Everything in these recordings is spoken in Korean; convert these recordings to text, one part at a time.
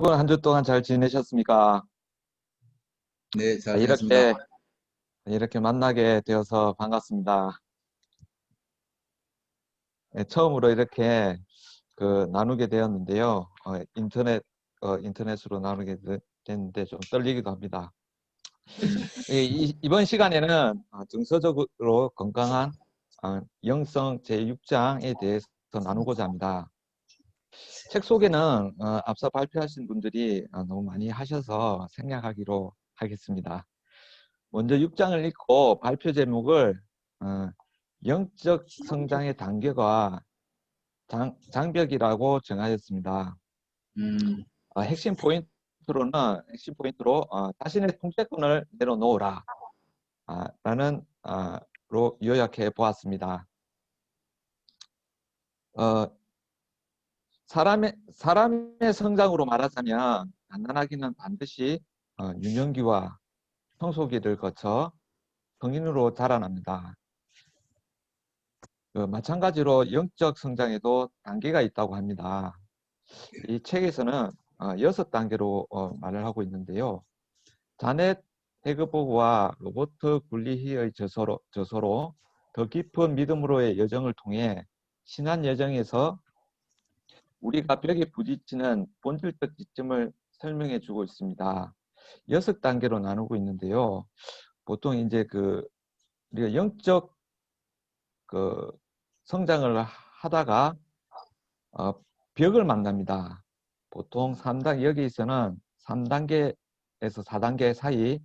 여러분 한 주 동안 잘 지내셨습니까? 네, 잘 지냈습니다. 이렇게 만나게 되어서 반갑습니다. 네, 처음으로 이렇게 나누게 되었는데요. 인터넷으로 나누게 됐는데 좀 떨리기도 합니다. 이번 시간에는 정서적으로 건강한 영성 제6장에 대해서 나누고자 합니다. 책 소개는 앞서 발표하신 분들이 너무 많이 하셔서 생략하기로 하겠습니다. 먼저 6장을 읽고 발표 제목을 영적 성장의 단계가 장벽이라고 정하였습니다. 핵심 포인트로 자신의 통제권을 내려놓으라 라는 로 요약해 보았습니다. 사람의 성장으로 말하자면 갓난아기는 반드시 유년기와 청소기를 거쳐 성인으로 자라납니다. 마찬가지로 영적 성장에도 단계가 있다고 합니다. 이 책에서는 6단계로 말을 하고 있는데요. 자넷 헤그버그와 로버트 굴리히의 저서로 더 깊은 믿음으로의 여정을 통해 신한 여정에서 우리가 벽에 부딪히는 본질적 지점을 설명해 주고 있습니다. 6단계로 나누고 있는데요. 보통 이제 우리가 영적 성장을 하다가 벽을 만납니다. 보통 여기서는 3단계에서 4단계 사이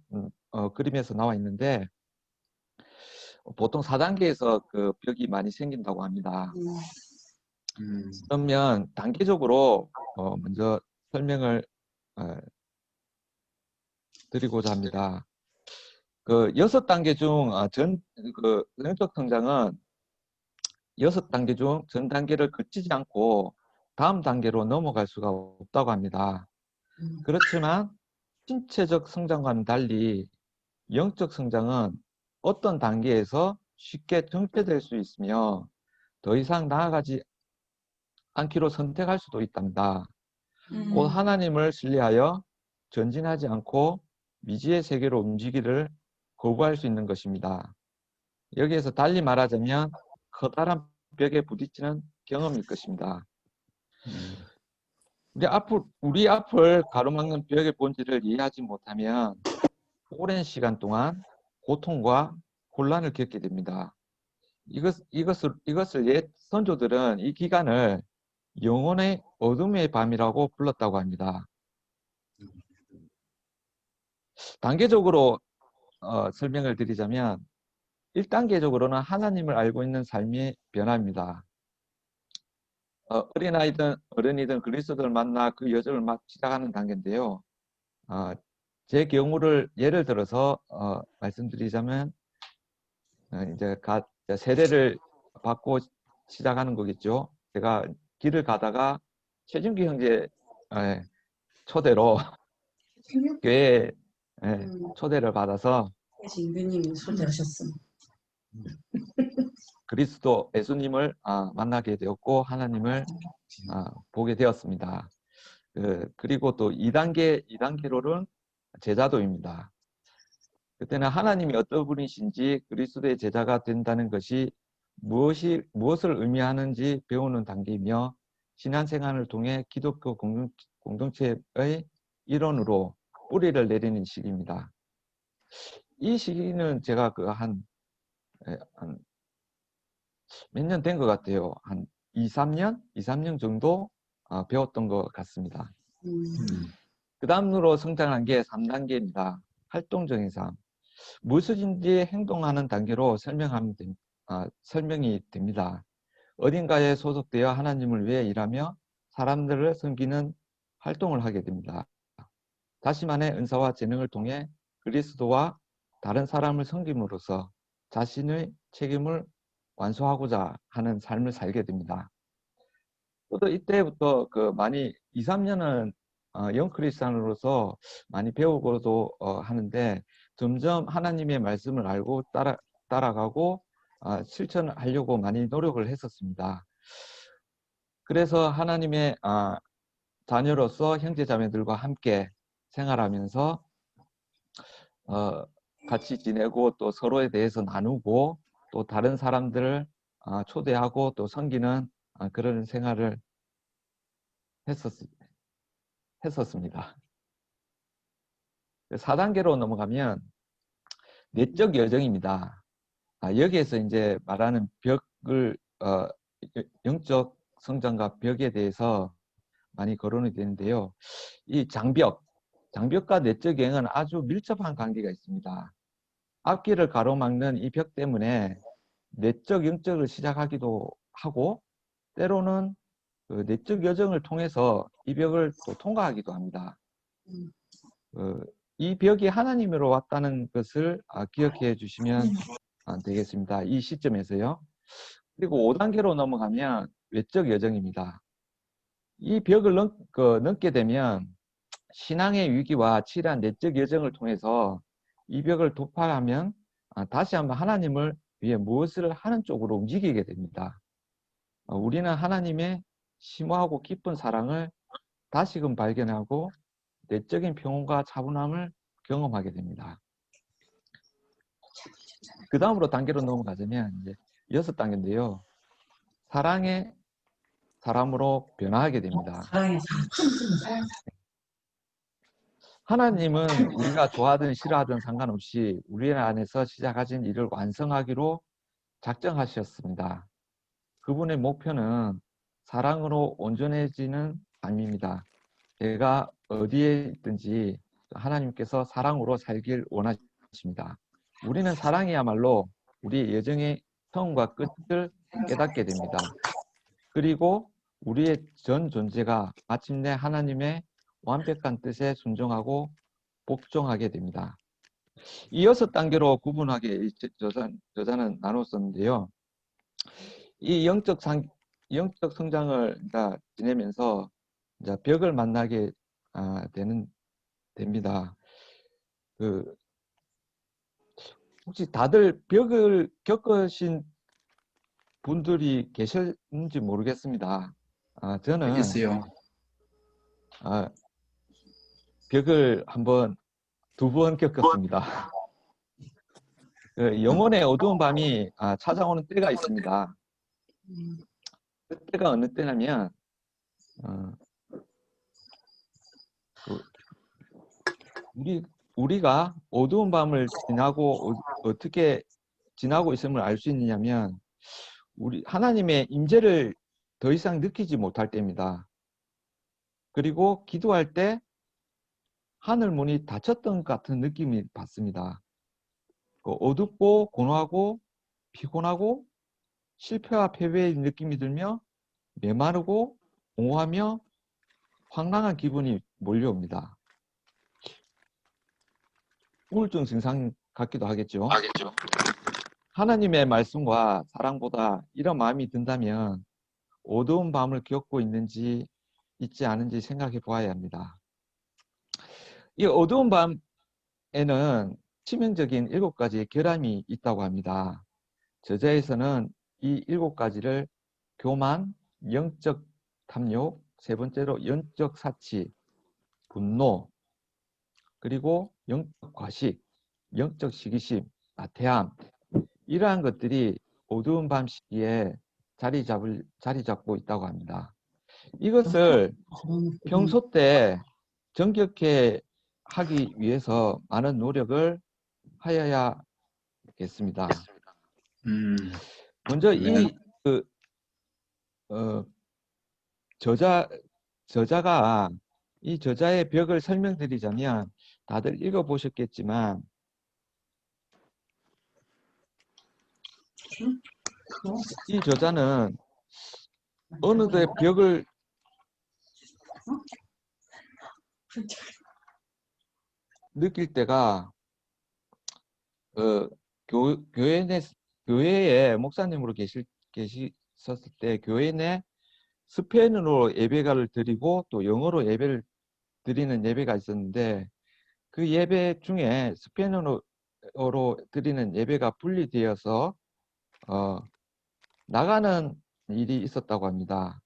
그림에서 나와 있는데 보통 4단계에서 그 벽이 많이 생긴다고 합니다. 그러면 단계적으로 먼저 설명을 드리고자 합니다. 6단계 중 영적 성장은 6단계 중 전 단계를 거치지 않고 다음 단계로 넘어갈 수가 없다고 합니다. 그렇지만 신체적 성장과는 달리 영적 성장은 어떤 단계에서 쉽게 정체될 수 있으며 더 이상 나아가지 않기로 선택할 수도 있답니다. 곧 하나님을 신뢰하여 전진하지 않고 미지의 세계로 움직이기를 거부할 수 있는 것입니다. 여기에서 달리 말하자면 커다란 벽에 부딪히는 경험일 것입니다. 우리 앞을 가로막는 벽의 본질을 이해하지 못하면 오랜 시간 동안 고통과 혼란을 겪게 됩니다. 이것을 옛 선조들은 이 기간을 영혼의 어둠의 밤이라고 불렀다고 합니다. 단계적으로 설명을 드리자면 1단계적으로는 하나님을 알고 있는 삶의 변화입니다. 어린아이든 어른이든 그리스도를 만나 그 여정을 막 시작하는 단계인데요. 제 경우를 예를 들어서 말씀드리자면 이제 세례를 받고 시작하는 거겠죠. 제가 길을 가다가 최준기 형제 초대로 교회에 초대를 받아서 임교님이 초대하셨어. 그리스도 예수님을 만나게 되었고 하나님을 보게 되었습니다. 그리고 또 2단계로는 제자도입니다. 그때는 하나님이 어떤 분이신지 그리스도의 제자가 된다는 것이 무엇을 의미하는지 배우는 단계이며 신앙생활을 통해 기독교 공동체의 일원으로 뿌리를 내리는 시기입니다. 이 시기는 제가 몇 년 된 것 같아요. 한 2, 3년 정도 배웠던 것 같습니다. 그 다음으로 성장한 게 3단계입니다. 활동적인 삶. 무엇인지 행동하는 단계로 설명이 됩니다. 어딘가에 소속되어 하나님을 위해 일하며 사람들을 섬기는 활동을 하게 됩니다. 자신만의 은사와 재능을 통해 그리스도와 다른 사람을 섬김으로써 자신의 책임을 완수하고자 하는 삶을 살게 됩니다. 또 이때부터 많이 2, 3년은 영크리스찬으로서 많이 배우고도 하는데 점점 하나님의 말씀을 알고 따라가고 실천하려고 많이 노력을 했었습니다. 그래서 하나님의 자녀로서 형제자매들과 함께 생활하면서 같이 지내고 또 서로에 대해서 나누고 또 다른 사람들을 초대하고 또 섬기는 그런 생활을 했었습니다. 4단계로 넘어가면 내적 여정입니다. 여기에서 이제 말하는 벽을 영적 성장과 벽에 대해서 많이 거론이 되는데요. 이 장벽과 내적 여행은 아주 밀접한 관계가 있습니다. 앞길을 가로막는 이 벽 때문에 내적 영적을 시작하기도 하고 때로는 그 내적 여정을 통해서 이 벽을 또 통과하기도 합니다. 이 벽이 하나님으로 왔다는 것을 기억해 주시면 되겠습니다. 이 시점에서요. 그리고 5단계로 넘어가면 외적 여정입니다. 이 벽을 넘게 되면 신앙의 위기와 치열한 내적 여정을 통해서 이 벽을 돌파하면 다시 한번 하나님을 위해 무엇을 하는 쪽으로 움직이게 됩니다. 우리는 하나님의 심오하고 깊은 사랑을 다시금 발견하고 내적인 평온과 차분함을 경험하게 됩니다. 그 다음으로 단계로 넘어가자면 이제 6단계인데요. 사랑의 사람으로 변화하게 됩니다. 사랑의 사람. 하나님은 우리가 좋아하든 싫어하든 상관없이 우리 안에서 시작하신 일을 완성하기로 작정하셨습니다. 그분의 목표는 사랑으로 온전해지는 삶입니다. 제가 어디에 있든지 하나님께서 사랑으로 살길 원하십니다. 우리는 사랑이야말로 우리의 여정의 처음과 끝을 깨닫게 됩니다. 그리고 우리의 전 존재가 마침내 하나님의 완벽한 뜻에 순종하고 복종하게 됩니다. 이 6단계로 구분하게 저자는 나눴었는데요. 이 영적 성장을 지내면서 이제 벽을 만나게 됩니다. 혹시 다들 벽을 겪으신 분들이 계셨는지 모르겠습니다. 저는 알겠어요. 벽을 한번 2번 겪었습니다. 영혼의 어두운 밤이 찾아오는 때가 있습니다. 그때가 어느 때냐면 우리가 어두운 밤을 지나고 어떻게 지나고 있음을 알 수 있느냐면 하나님의 임재를 더 이상 느끼지 못할 때입니다. 그리고 기도할 때 하늘 문이 닫혔던 것 같은 느낌이 받습니다. 어둡고 고노하고 피곤하고 실패와 패배의 느낌이 들며 메마르고 공허하며 황당한 기분이 몰려옵니다. 우울증 증상 같기도 하겠죠. 하나님의 말씀과 사랑보다 이런 마음이 든다면 어두운 밤을 겪고 있지 않은지 생각해 보아야 합니다. 이 어두운 밤에는 치명적인 7가지의 결함이 있다고 합니다. 저자에서는 이 7가지를 교만, 영적 탐욕, 3번째로 영적 사치, 분노, 그리고 영적 과식, 영적 시기심, 나태함, 이러한 것들이 어두운 밤 시기에 자리 잡고 있다고 합니다. 이것을 평소 때 정격해 하기 위해서 많은 노력을 하여야겠습니다. 먼저 이 저자가 이 저자의 벽을 설명드리자면 다들 읽어보셨겠지만 이 저자는 어느새 벽을 느낄 때가 교회에 목사님으로 계셨을 때 교회 내 스페인어로 예배를 드리고 또 영어로 예배를 드리는 예배가 있었는데 그 예배 중에 스페인어로 드리는 예배가 분리되어서 나가는 일이 있었다고 합니다.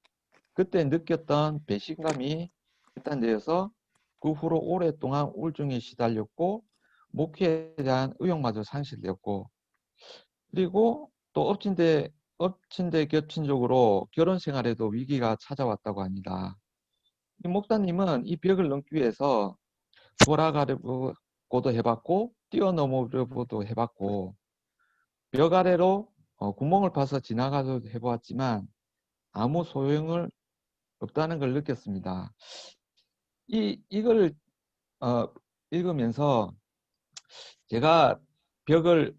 그때 느꼈던 배신감이 결단되어서 그 후로 오랫동안 우울증에 시달렸고 목회에 대한 의욕마저 상실되었고 그리고 또 엎친데 겹친적으로 결혼 생활에도 위기가 찾아왔다고 합니다. 이 목사님은 이 벽을 넘기 위해서 돌아가려고도 해봤고 뛰어넘으려고도 해봤고 벽 아래로 구멍을 파서 지나가도 해보았지만 아무 소용을 없다는 걸 느꼈습니다. 이걸 읽으면서 제가 벽을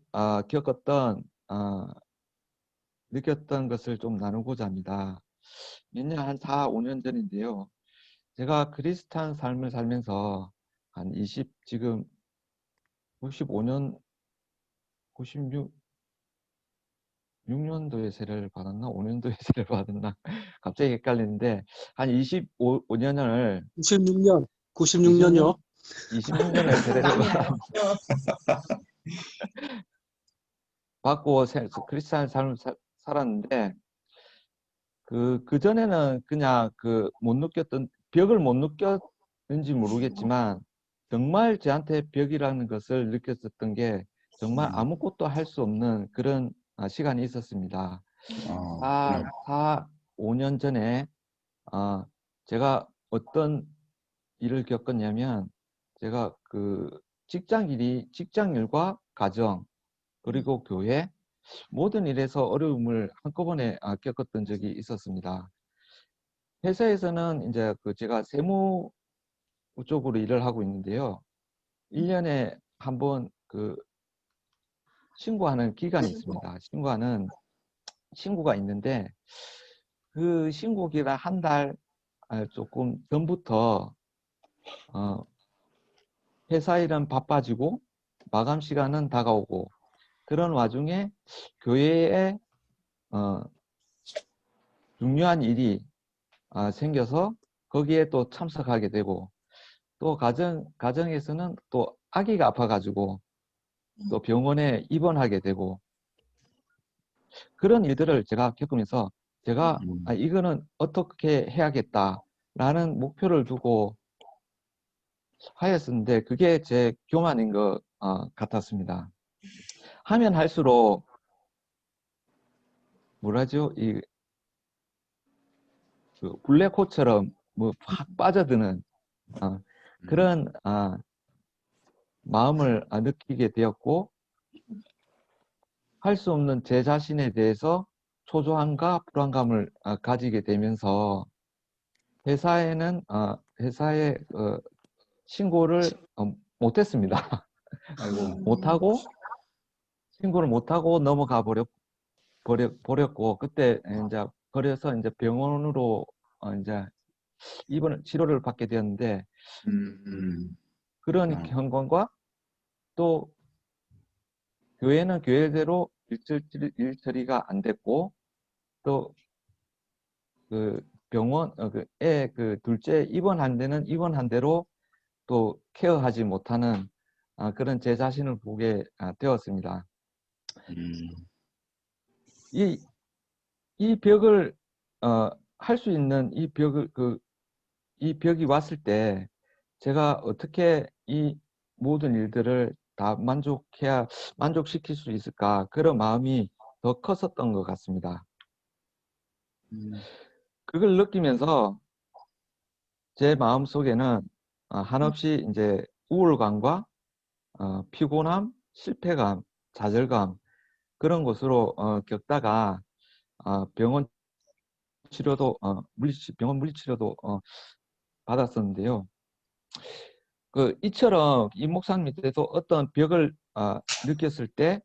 느꼈던 것을 좀 나누고자 합니다. 몇 년, 한 4, 5년 전인데요. 제가 크리스찬 삶을 살면서 한 95년, 96년도에 세례를 받았나? 5년도에 세례를 받았나? 갑자기 헷갈리는데, 한 25년을, 96년요. 26년을 세례를 남이 알아. 받고 크리스찬 삶을 살았는데, 그전에는 그냥 벽을 못 느꼈는지 모르겠지만, 정말 저한테 벽이라는 것을 느꼈었던 게 정말 아무것도 할 수 없는 그런 시간이 있었습니다. 5년 전에 제가 어떤 일을 겪었냐면 제가 직장일과 가정 그리고 교회 모든 일에서 어려움을 한꺼번에 겪었던 적이 있었습니다. 회사에서는 이제 제가 세무 쪽으로 일을 하고 있는데요. 1년에 한 번 신고하는 기간이 있습니다. 신고가 있는데 그 신고 기간 한 달 조금 전부터 회사 일은 바빠지고 마감 시간은 다가오고 그런 와중에 교회에 중요한 일이 생겨서 거기에 또 참석하게 되고 또 가정에서는 또 아기가 아파가지고 또 병원에 입원하게 되고 그런 일들을 제가 겪으면서 제가 이거는 어떻게 해야겠다라는 목표를 두고 하였었는데 그게 제 교만인 것 같았습니다. 하면 할수록 뭐라죠? 블랙홀처럼 확 빠져드는 그런 마음을 느끼게 되었고 할 수 없는 제 자신에 대해서 초조함과 불안감을 가지게 되면서 회사에 신고를 못했습니다. 아이고. 신고를 못하고 넘어가 버렸고 그때 이제 그래서 이제 병원으로 이제 치료를 받게 되었는데 그런 경험과 또 교회는 교회대로 일처리가 안 됐고 또 병원 둘째 입원한 데는 입원한 대로 또 케어하지 못하는 그런 제 자신을 보게 되었습니다. 이 벽을 할 수 있는 이 벽이 왔을 때 제가 어떻게 이 모든 일들을 다 만족시킬 수 있을까 그런 마음이 더 컸었던 것 같습니다. 그걸 느끼면서 제 마음 속에는 한없이 이제 우울감과 피곤함, 실패감, 좌절감 그런 것으로 겪다가 병원 물리치료도 받았었는데요. 이처럼 이 목사님께서 어떤 벽을 느꼈을 때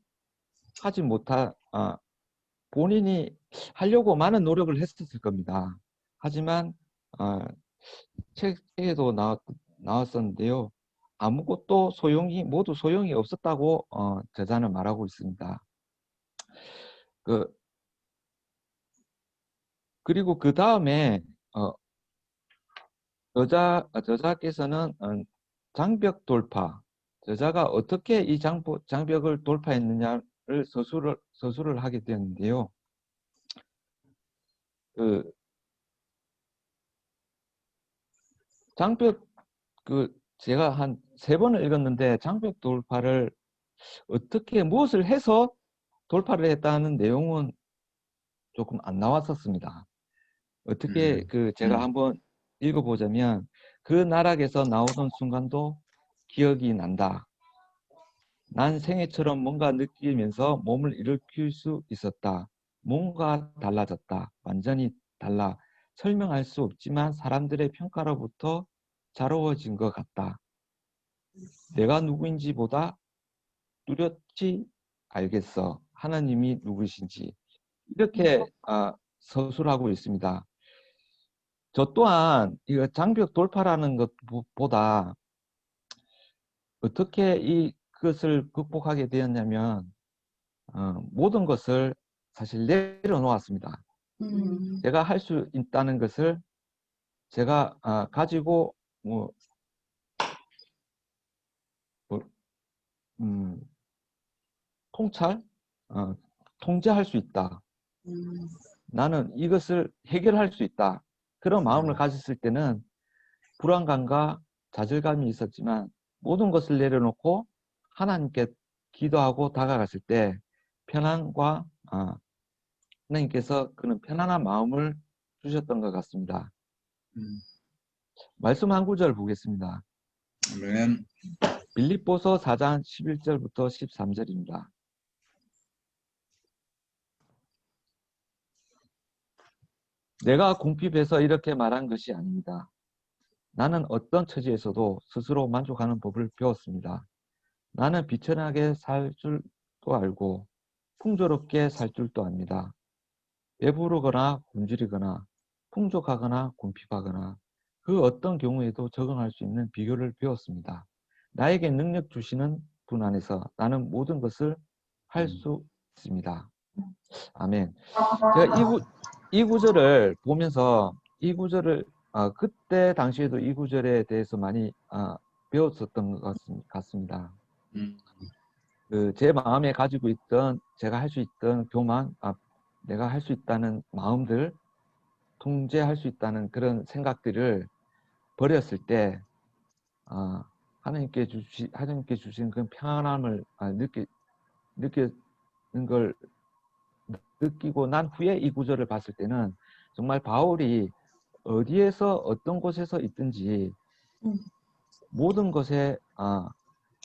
본인이 하려고 많은 노력을 했었을 겁니다. 하지만 책에도 나왔었는데요. 아무것도 모두 소용이 없었다고 저자는 말하고 있습니다. 그리고 그 다음에 저자께서는 장벽 돌파, 저자가 어떻게 이 장벽을 돌파했느냐를 서술을 하게 되었는데요. 장벽 제가 한 3번을 읽었는데 장벽 돌파를 어떻게 무엇을 해서 돌파를 했다는 내용은 조금 안 나왔었습니다. 어떻게 제가 한번 읽어보자면 그 나락에서 나오던 순간도 기억이 난다. 난 생애처럼 뭔가 느끼면서 몸을 일으킬 수 있었다. 뭔가 달라졌다. 완전히 달라. 설명할 수 없지만 사람들의 평가로부터 자로워진 것 같다. 내가 누구인지보다 뚜렷이 알겠어. 하나님이 누구신지. 이렇게 서술하고 있습니다. 저 또한 이거 장벽 돌파라는 것보다 어떻게 이것을 극복하게 되었냐면 모든 것을 사실 내려놓았습니다. 제가 할 수 있다는 것을 제가 가지고 통제할 수 있다. 나는 이것을 해결할 수 있다. 그런 마음을 가졌을 때는 불안감과 좌절감이 있었지만 모든 것을 내려놓고 하나님께 기도하고 다가갔을 때 편안과 하나님께서 그런 편안한 마음을 주셨던 것 같습니다. 말씀 한 구절 보겠습니다. 아멘. 빌립보서 4장 11절부터 13절입니다. 내가 궁핍해서 이렇게 말한 것이 아닙니다. 나는 어떤 처지에서도 스스로 만족하는 법을 배웠습니다. 나는 비천하게 살 줄도 알고 풍조롭게 살 줄도 압니다. 배부르거나 굶주리거나 풍족하거나 궁핍하거나 그 어떤 경우에도 적응할 수 있는 비결을 배웠습니다. 나에게 능력 주시는 분 안에서 나는 모든 것을 할 수 있습니다. 아멘. 제가 이 구절을 보면서 이 구절을 그때 당시에도 이 구절에 대해서 많이 배웠었던 것 같습니다. 제 마음에 가지고 있던 제가 할 수 있던 교만, 내가 할 수 있다는 마음들, 통제할 수 있다는 그런 생각들을 버렸을 때 하나님께 주신 그런 평안함을 느끼는 걸 느끼고 난 후에 이 구절을 봤을 때는 정말 바울이 어디에서 어떤 곳에서 있든지 모든 것에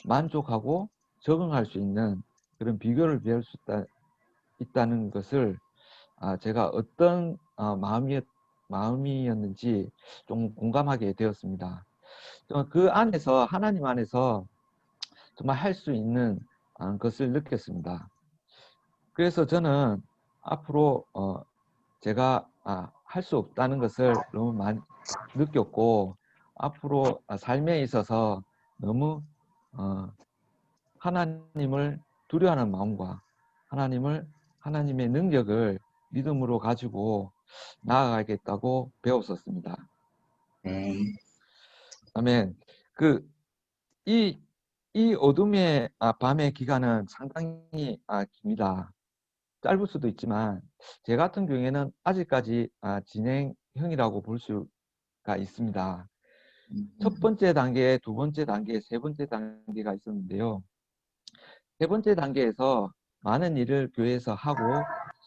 만족하고 적응할 수 있는 그런 비결을 배울 수 있다는 것을 제가 어떤 마음이었는지 좀 공감하게 되었습니다. 그 안에서 하나님 안에서 정말 할 수 있는 것을 느꼈습니다. 그래서 저는 앞으로 제가 할 수 없다는 것을 너무 많이 느꼈고 앞으로 삶에 있어서 너무 하나님을 두려워하는 마음과 하나님의 능력을 믿음으로 가지고 나아가겠다고 배웠었습니다. 아멘. 이 어둠의 밤의 기간은 상당히 깁니다. 짧을 수도 있지만 제 같은 경우에는 아직까지 진행형이라고 볼 수가 있습니다. 첫 번째 단계, 두 번째 단계, 세 번째 단계가 있었는데요. 세 번째 단계에서 많은 일을 교회에서 하고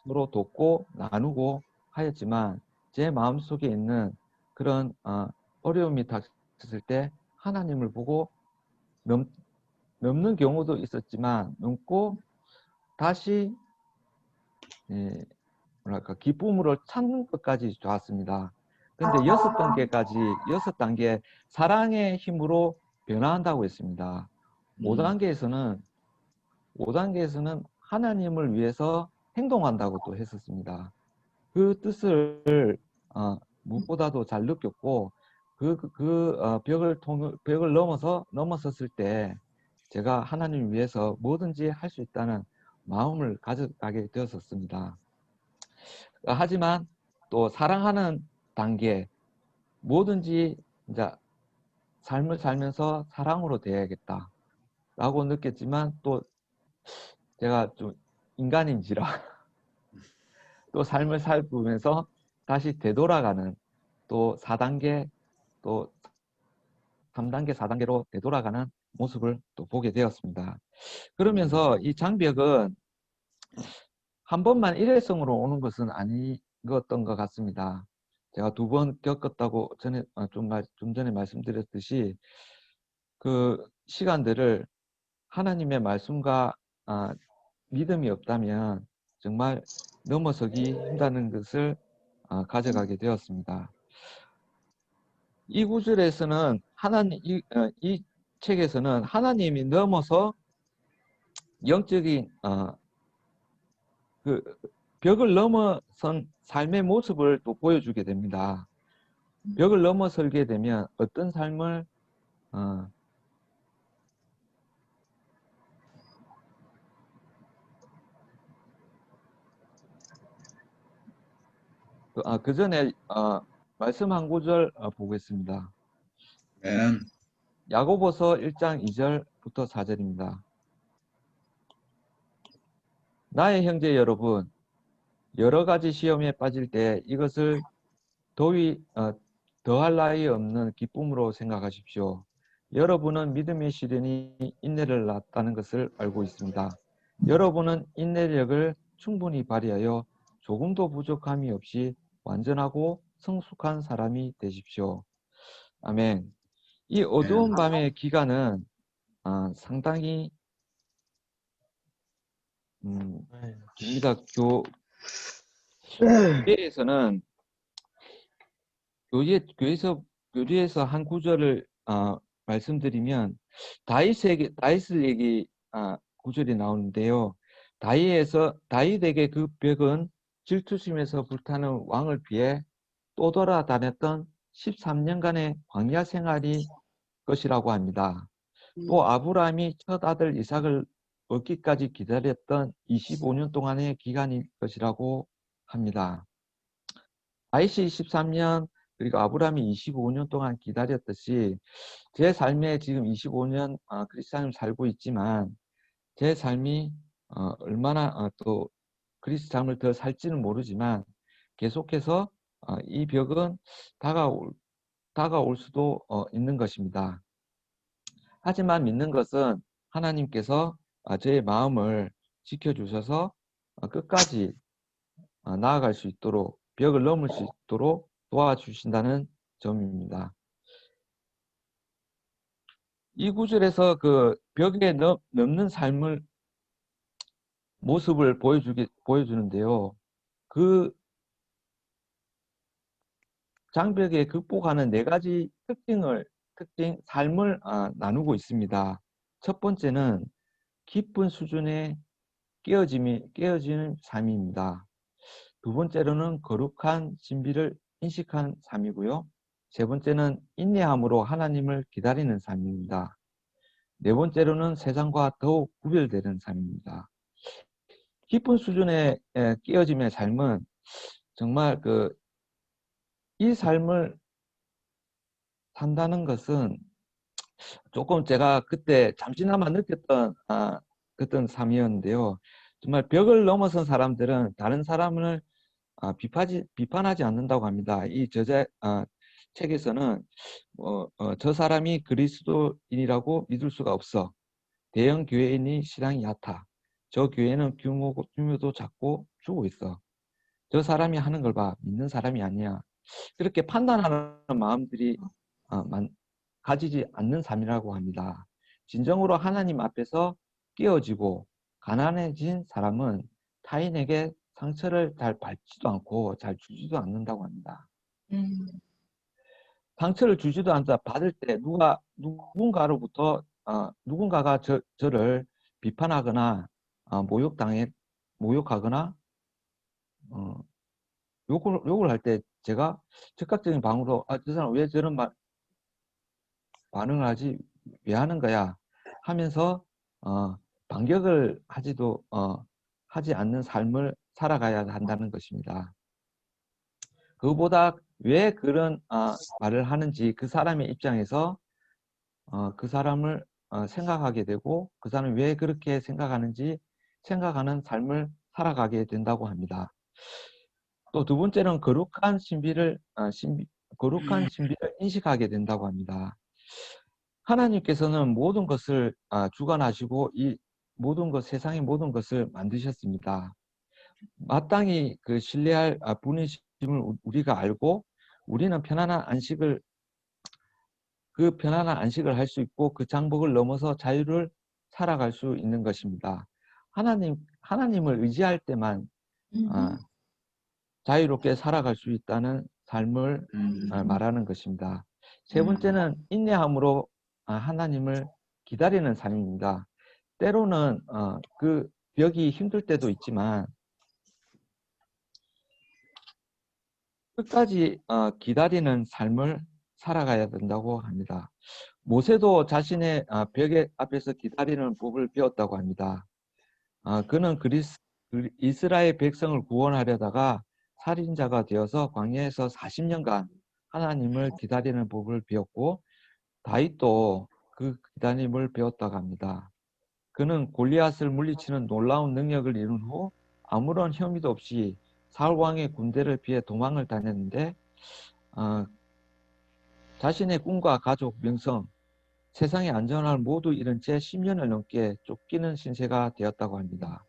서로 돕고 나누고 하였지만 제 마음속에 있는 그런 어려움이 닥쳤을 때 하나님을 보고 넘는 경우도 있었지만 넘고 다시 기쁨으로 찾는 것까지 좋았습니다. 근데 6단계 사랑의 힘으로 변화한다고 했습니다. 5단계에서는 하나님을 위해서 행동한다고 또 했었습니다. 그 뜻을 무엇보다도 잘 느꼈고 벽을 넘어섰을 때 제가 하나님을 위해서 뭐든지 할 수 있다는 마음을 가져가게 되었었습니다. 하지만 또 사랑하는 단계, 뭐든지 이제 삶을 살면서 사랑으로 대해야겠다라고 느꼈지만 또 제가 좀 인간인지라 또 삶을 살면서 다시 되돌아가는 또 4단계, 또 3단계, 4단계로 되돌아가는 모습을 또 보게 되었습니다. 그러면서 이 장벽은 한 번만 일회성으로 오는 것은 아니었던 것 같습니다. 제가 2번 겪었다고 좀 전에 말씀드렸듯이 그 시간들을 하나님의 말씀과 믿음이 없다면 정말 넘어서기 힘다는 것을 가져가게 되었습니다. 이 구절에서는 이 책에서는 하나님이 넘어서 영적인 그 벽을 넘어선 삶의 모습을 또 보여주게 됩니다. 벽을 넘어설게 되면 어떤 삶을 그 전에 말씀 한 구절 보겠습니다. 아멘. 야고보서 1장 2절부터 4절입니다. 나의 형제 여러분, 여러 가지 시험에 빠질 때 이것을 더할 나위 없는 기쁨으로 생각하십시오. 여러분은 믿음의 시련이 인내를 낳았다는 것을 알고 있습니다. 여러분은 인내력을 충분히 발휘하여 조금도 부족함이 없이 완전하고 성숙한 사람이 되십시오. 아멘. 이 어두운 밤의 기간은 상당히 깁니다. 교회에서는 교리에서 한 구절을 말씀드리면 다윗을 얘기 구절이 나오는데요. 다윗에게 그 벽은 질투심에서 불타는 왕을 피해 또 돌아다녔던 13년간의 광야 생활이 것이라고 합니다. 또 아브라함이 첫 아들 이삭을 얻기까지 기다렸던 25년 동안의 기간일 것이라고 합니다. 다윗이 13년 그리고 아브라함이 25년 동안 기다렸듯이 제 삶에 지금 25년 그리스도인을 살고 있지만 제 삶이 얼마나 또 그리스도 삶을 더 살지는 모르지만 계속해서 이 벽은 다가올 수도 있는 것입니다. 하지만 믿는 것은 하나님께서 저의 마음을 지켜주셔서 끝까지 나아갈 수 있도록 벽을 넘을 수 있도록 도와주신다는 점입니다. 이 구절에서 그 벽에 넘는 삶을 모습을 보여주는데요. 그 장벽에 극복하는 4가지 삶을 나누고 있습니다. 첫 번째는 깊은 수준의 깨어지는 삶입니다. 두 번째로는 거룩한 신비를 인식한 삶이고요. 세 번째는 인내함으로 하나님을 기다리는 삶입니다. 네 번째로는 세상과 더욱 구별되는 삶입니다. 깊은 수준의 깨어짐의 삶은 정말 이 삶을 산다는 것은 조금 제가 그때 잠시나마 느꼈던 그런 삶이었는데요. 정말 벽을 넘어선 사람들은 다른 사람을 비판하지 않는다고 합니다. 이 책에서는 저 사람이 그리스도인이라고 믿을 수가 없어. 대형 교회인이 신앙이 얕아. 저 교회는 규모도 작고 죽고 있어. 저 사람이 하는 걸 봐. 믿는 사람이 아니야. 그렇게 판단하는 마음들이 가지지 않는 삶이라고 합니다. 진정으로 하나님 앞에서 깨어지고 가난해진 사람은 타인에게 상처를 잘 받지도 않고 잘 주지도 않는다고 합니다. 상처를 주지도 않자 받을 때 누군가가 저를 비판하거나 모욕하거나 욕을 할 때 제가 즉각적인 방으로 저 사람 왜 저런 반응을 하지? 왜 하는 거야? 하면서 반격을 하지 않는 삶을 살아가야 한다는 것입니다. 그보다 왜 그런 말을 하는지 그 사람의 입장에서 그 사람을 생각하게 되고 그 사람이 왜 그렇게 생각하는지 생각하는 삶을 살아가게 된다고 합니다. 또 두 번째는 거룩한 신비를 인식하게 된다고 합니다. 하나님께서는 모든 것을 주관하시고 이 모든 것, 세상의 모든 것을 만드셨습니다. 마땅히 그 신뢰할 분이심을 우리가 알고 우리는 편안한 안식을 할 수 있고 그 장벽을 넘어서 자유를 살아갈 수 있는 것입니다. 하나님을 의지할 때만 자유롭게 살아갈 수 있다는 삶을 말하는 것입니다. 세 번째는 인내함으로 하나님을 기다리는 삶입니다. 때로는 그 벽이 힘들 때도 있지만 끝까지 기다리는 삶을 살아가야 된다고 합니다. 모세도 자신의 벽 앞에서 기다리는 법을 배웠다고 합니다. 그는 이스라엘 백성을 구원하려다가 살인자가 되어서 광야에서 40년간 하나님을 기다리는 법을 배웠고 다윗도 그 기다림을 배웠다고 합니다. 그는 골리앗을 물리치는 놀라운 능력을 이룬 후 아무런 혐의도 없이 사울 왕의 군대를 피해 도망을 다녔는데 자신의 꿈과 가족, 명성, 세상의 안전함을 모두 잃은 채 10년을 넘게 쫓기는 신세가 되었다고 합니다.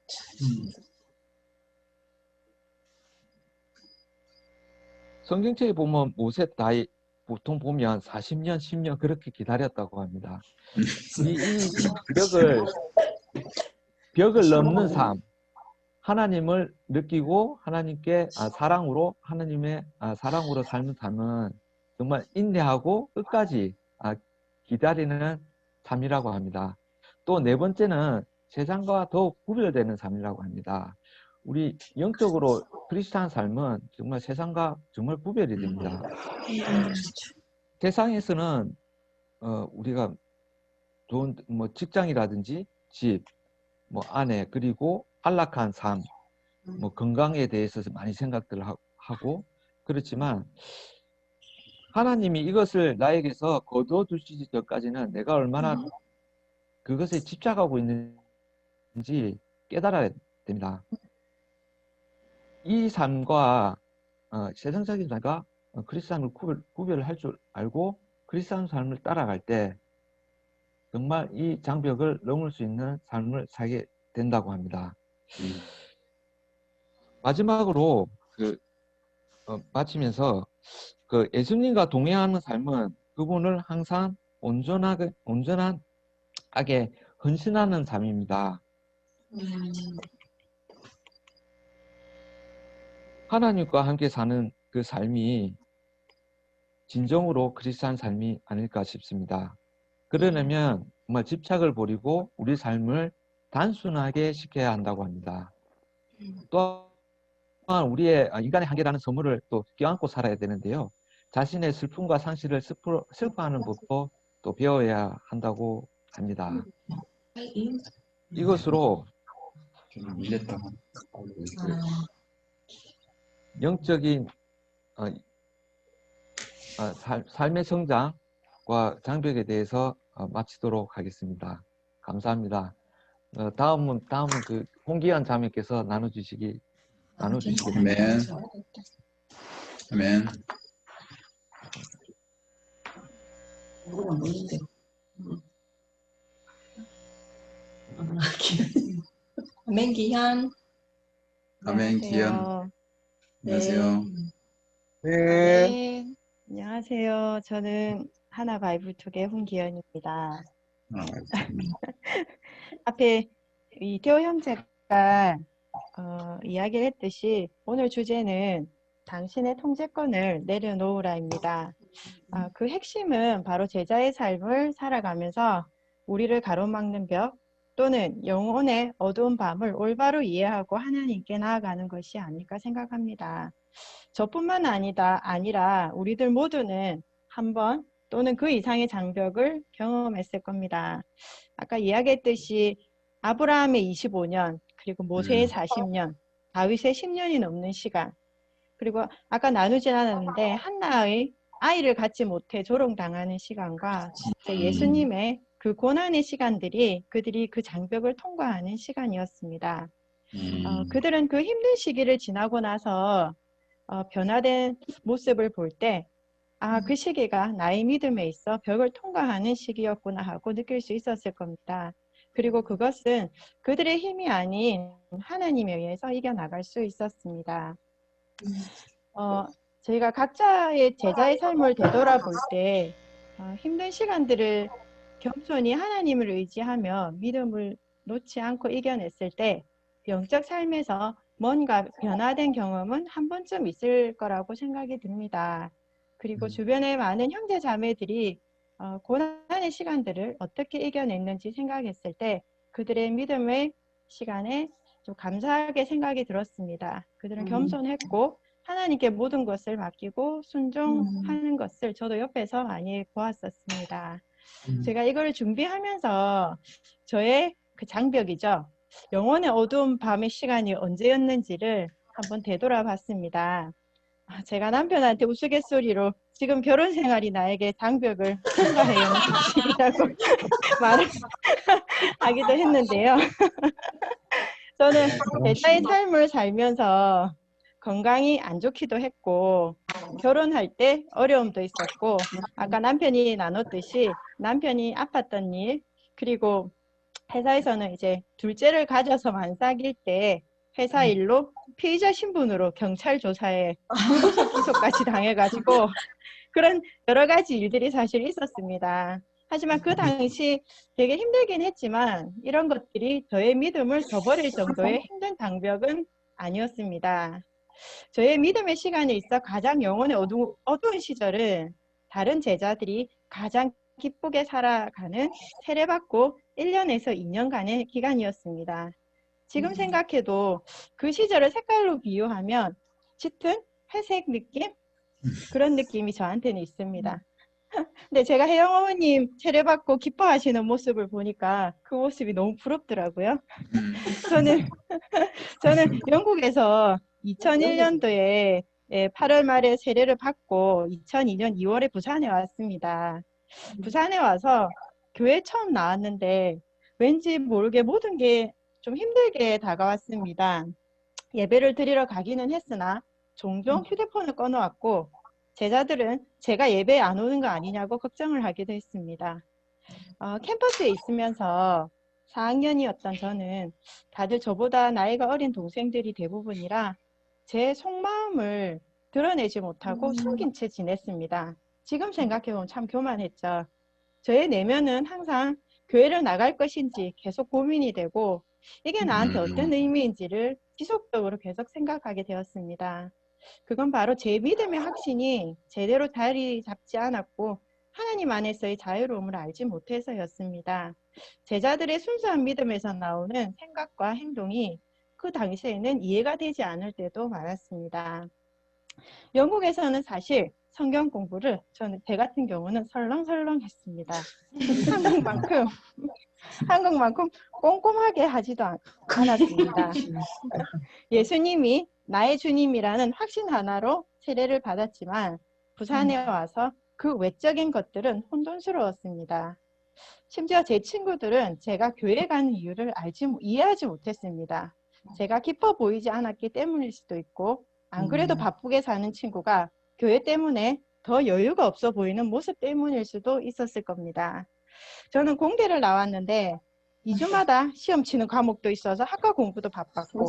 성경책에 보면 모세 다윗 보통 보면 40년, 10년 그렇게 기다렸다고 합니다. 이 벽을 넘는 삶, 하나님을 느끼고 하나님께 하나님의 사랑으로 삶을 삶은 정말 인내하고 끝까지 기다리는 삶이라고 합니다. 또 네 번째는 세상과 더욱 구별되는 삶이라고 합니다. 우리 영적으로 크리스찬 삶은 정말 세상과 정말 구별이 됩니다. 세상에서는 우리가 좋은 직장이라든지 집, 아내, 그리고 안락한 삶, 건강에 대해서 많이 생각들을 하고 그렇지만 하나님이 이것을 나에게서 거둬두시기 전까지는 내가 얼마나 그것에 집착하고 있는지 깨달아야 됩니다. 이 삶과 세상적인 삶과 그리스도인을 구별을 할 줄 알고 그리스도인 삶을 따라갈 때 정말 이 장벽을 넘을 수 있는 삶을 살게 된다고 합니다. 마지막으로 마치면서 예수님과 동행하는 삶은 그분을 항상 온전하게 헌신하는 삶입니다. 하나님과 함께 사는 그 삶이 진정으로 그리스도인 삶이 아닐까 싶습니다. 그러려면 정말 집착을 버리고 우리 삶을 단순하게 시켜야 한다고 합니다. 또한 우리의 인간의 한계라는 선물을 또 껴안고 살아야 되는데요. 자신의 슬픔과 상실을 슬퍼하는 법도 또 배워야 한다고 합니다. 이것으로 영적인 삶의 성장과 장벽에 대해서 마치도록 하겠습니다. 감사합니다. 다음은 그 홍기현 자매께서 나눠주시겠습니다. 아멘. 아멘. 뭐가 뭔데? 아멘 기현. 아멘 기현. 안녕하세요. 네. 안녕하세요. 저는 하나 바이블톡의 홍기현입니다. 앞에 이태호 형제가 이야기를 했듯이 오늘 주제는 당신의 통제권을 내려놓으라입니다. 그 핵심은 바로 제자의 삶을 살아가면서 우리를 가로막는 벽 또는 영혼의 어두운 밤을 올바로 이해하고 하나님께 나아가는 것이 아닐까 생각합니다. 저뿐만 아니라 우리들 모두는 한 번 또는 그 이상의 장벽을 경험했을 겁니다. 아까 이야기했듯이 아브라함의 25년, 그리고 모세의 40년, 다윗의 10년이 넘는 시간, 그리고 아까 나누진 않았는데 한나의 아이를 갖지 못해 조롱당하는 시간과 예수님의 그 고난의 시간들이 그들이 그 장벽을 통과하는 시간이었습니다. 그들은 그 힘든 시기를 지나고 나서 변화된 모습을 볼 때 그 시기가 나의 믿음에 있어 벽을 통과하는 시기였구나 하고 느낄 수 있었을 겁니다. 그리고 그것은 그들의 힘이 아닌 하나님에 의해서 이겨나갈 수 있었습니다. 저희가 각자의 제자의 삶을 되돌아볼 때 힘든 시간들을 겸손히 하나님을 의지하며 믿음을 놓지 않고 이겨냈을 때 영적 삶에서 뭔가 변화된 경험은 한 번쯤 있을 거라고 생각이 듭니다. 그리고 주변의 많은 형제 자매들이 고난의 시간들을 어떻게 이겨냈는지 생각했을 때 그들의 믿음의 시간에 좀 감사하게 생각이 들었습니다. 그들은 겸손했고 하나님께 모든 것을 맡기고 순종하는 것을 저도 옆에서 많이 보았었습니다. 제가 이걸 준비하면서 저의 그 장벽이죠. 영혼의 어두운 밤의 시간이 언제였는지를 한번 되돌아봤습니다. 제가 남편한테 우스갯소리로 지금 결혼 생활이 나에게 장벽을 통과해온 시기라고 말을 하기도 했는데요. 저는 제자의 삶을 살면서 건강이 안 좋기도 했고 결혼할 때 어려움도 있었고 아까 남편이 나눴듯이 남편이 아팠던 일 그리고 회사에서는 이제 둘째를 가져서만 사귈 때 회사 일로 피의자 신분으로 경찰 조사에 불구속 기소까지 당해가지고 그런 여러 가지 일들이 사실 있었습니다. 하지만 그 당시 되게 힘들긴 했지만 이런 것들이 저의 믿음을 저버릴 정도의 힘든 장벽은 아니었습니다. 저의 믿음의 시간에 있어 가장 영혼의 어두운 시절은 다른 제자들이 가장 기쁘게 살아가는 세례받고 1년에서 2년간의 기간이었습니다. 지금 생각해도 그 시절을 색깔로 비유하면 짙은 회색 느낌? 그런 느낌이 저한테는 있습니다. 근데 제가 혜영 어머님 세례받고 기뻐하시는 모습을 보니까 그 모습이 너무 부럽더라고요. 저는 영국에서 2001년도에 8월 말에 세례를 받고 2002년 2월에 부산에 왔습니다. 부산에 와서 교회 처음 나왔는데 왠지 모르게 모든 게 좀 힘들게 다가왔습니다. 예배를 드리러 가기는 했으나 종종 휴대폰을 꺼놓았고 제자들은 제가 예배에 안 오는 거 아니냐고 걱정을 하기도 했습니다. 캠퍼스에 있으면서 4학년이었던 저는 다들 저보다 나이가 어린 동생들이 대부분이라 제 속마음을 드러내지 못하고 숨긴 채 지냈습니다. 지금 생각해보면 참 교만했죠. 저의 내면은 항상 교회를 나갈 것인지 계속 고민이 되고 이게 나한테 어떤 의미인지를 지속적으로 계속 생각하게 되었습니다. 그건 바로 제 믿음의 확신이 제대로 자리 잡지 않았고 하나님 안에서의 자유로움을 알지 못해서였습니다. 제자들의 순수한 믿음에서 나오는 생각과 행동이 그 당시에는 이해가 되지 않을 때도 많았습니다. 영국에서는 사실 성경 공부를 제 같은 경우는 설렁설렁 했습니다. 한국만큼 꼼꼼하게 하지도 않았습니다. 예수님이 나의 주님이라는 확신 하나로 세례를 받았지만 부산에 와서 그 외적인 것들은 혼돈스러웠습니다. 심지어 제 친구들은 제가 교회 가는 이유를 이해하지 못했습니다. 제가 기뻐 보이지 않았기 때문일 수도 있고 안 그래도 바쁘게 사는 친구가 교회 때문에 더 여유가 없어 보이는 모습 때문일 수도 있었을 겁니다. 저는 공대를 나왔는데 2주마다 시험 치는 과목도 있어서 학과 공부도 바빴고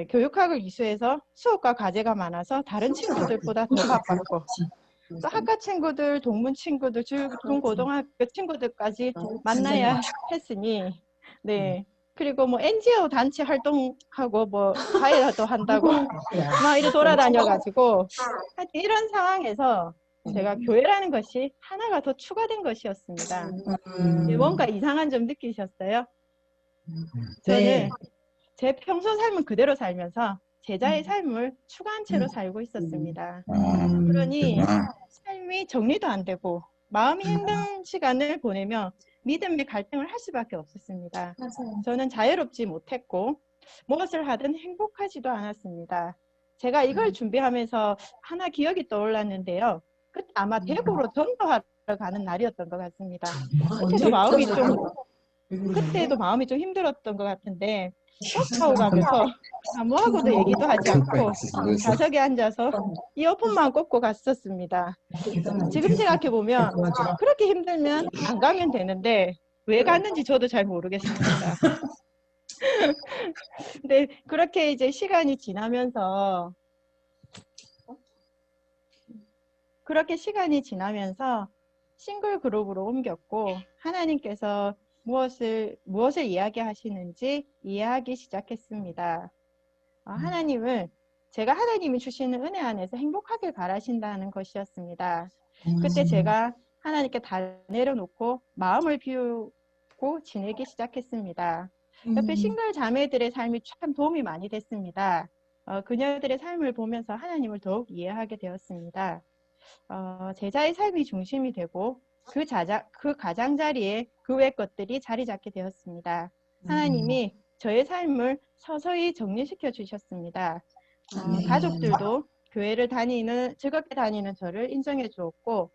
교육학을 이수해서 수업과 과제가 많아서 다른 친구들보다 더 바빴고 또 학과 친구들, 동문 친구들, 중고등학교 친구들까지 만나야 했으니 그리고 뭐 NGO 단체 활동하고 뭐 과외도 한다고 막 이렇게 돌아다녀가지고 이런 상황에서 제가 교회라는 것이 하나가 더 추가된 것이었습니다. 뭔가 이상한 점 느끼셨어요? 저는 제 평소 삶은 그대로 살면서 제자의 삶을 추가한 채로 살고 있었습니다. 그러니 삶이 정리도 안 되고 마음이 힘든 시간을 보내며 믿음의 갈등을 할 수밖에 없었습니다. 저는 자유롭지 못했고 무엇을 하든 행복하지도 않았습니다. 제가 이걸 준비하면서 하나 기억이 떠올랐는데요. 그때 아마 대구로 전도하러 가는 날이었던 것 같습니다. 그때도 마음이 좀 힘들었던 것 같은데 버스 타고 가면서 아무하고도 얘기도 하지 않고 그래서 좌석에 앉아서 이어폰만 꽂고 갔었습니다. 지금 생각해보면 그렇게 힘들면 안 가면 되는데 왜 갔는지 저도 잘 모르겠습니다. 근데 그렇게 이제 시간이 지나면서 싱글 그룹으로 옮겼고 하나님께서 무엇을 이야기하시는지 이해하기 시작했습니다. 하나님은 제가 하나님이 주시는 은혜 안에서 행복하길 바라신다는 것이었습니다. 그때 제가 하나님께 다 내려놓고 마음을 비우고 지내기 시작했습니다. 옆에 싱글 자매들의 삶이 참 도움이 많이 됐습니다. 그녀들의 삶을 보면서 하나님을 더욱 이해하게 되었습니다. 제자의 삶이 중심이 되고 그 가장자리에 그 외 것들이 자리 잡게 되었습니다. 하나님이 저의 삶을 서서히 정리시켜 주셨습니다. 가족들도 교회를 즐겁게 다니는 저를 인정해 주었고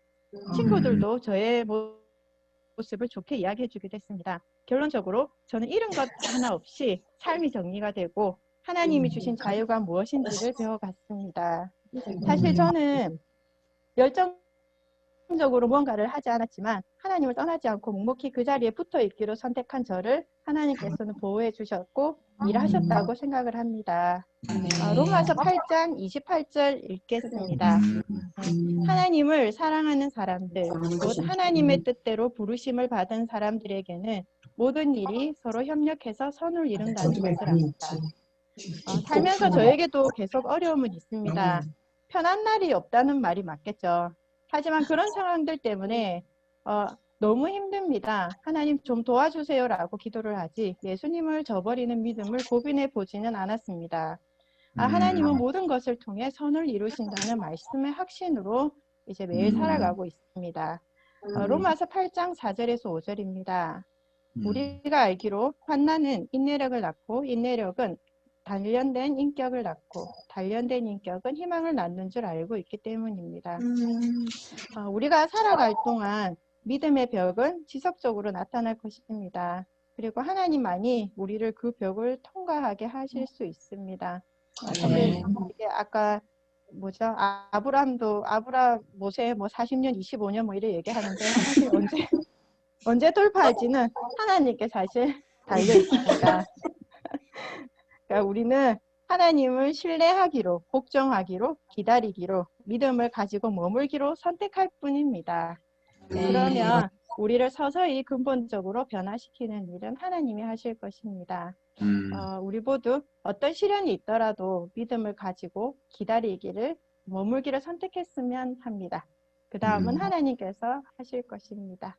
친구들도 저의 모습을 좋게 이야기해 주기도 했습니다. 결론적으로 저는 잃은 것 하나 없이 삶이 정리가 되고 하나님이 주신 자유가 무엇인지를 배워갔습니다. 사실 저는 열정적으로 무언가를 하지 않았지만 하나님을 떠나지 않고 묵묵히 그 자리에 붙어 있기로 선택한 저를 하나님께서는 보호해 주셨고 일하셨다고 생각을 합니다. 로마서 8장 28절 읽겠습니다. 하나님을 사랑하는 사람들, 곧 하나님의 뜻대로 부르심을 받은 사람들에게는 모든 일이 서로 협력해서 선을 이룬다는 것을 압니다. 살면서 저에게도 계속 어려움은 있습니다. 편한 날이 없다는 말이 맞겠죠. 하지만 그런 상황들 때문에 너무 힘듭니다. 하나님 좀 도와주세요라고 기도를 하지 예수님을 저버리는 믿음을 고민해 보지는 않았습니다. 하나님은 모든 것을 통해 선을 이루신다는 말씀의 확신으로 이제 매일 살아가고 있습니다. 로마서 8장 4절에서 5절입니다. 우리가 알기로 환난은 인내력을 낳고 인내력은 단련된 인격을 낳고 단련된 인격은 희망을 낳는 줄 알고 있기 때문입니다. 우리가 살아갈 동안 믿음의 벽은 지속적으로 나타날 것입니다. 그리고 하나님만이 우리를 그 벽을 통과하게 하실 수 있습니다. 사실 이게 아까 뭐죠? 아브라함 모세 뭐 40년, 25년 뭐 이래 얘기하는데 사실 언제 돌파할지는 하나님께 사실 달려 있습니다. 그러니까 우리는 하나님을 신뢰하기로, 복종하기로, 기다리기로, 믿음을 가지고 머물기로 선택할 뿐입니다. 그러면 우리를 서서히 근본적으로 변화시키는 일은 하나님이 하실 것입니다. 우리 모두 어떤 시련이 있더라도 믿음을 가지고 기다리기를, 머물기를 선택했으면 합니다. 그 다음은 하나님께서 하실 것입니다.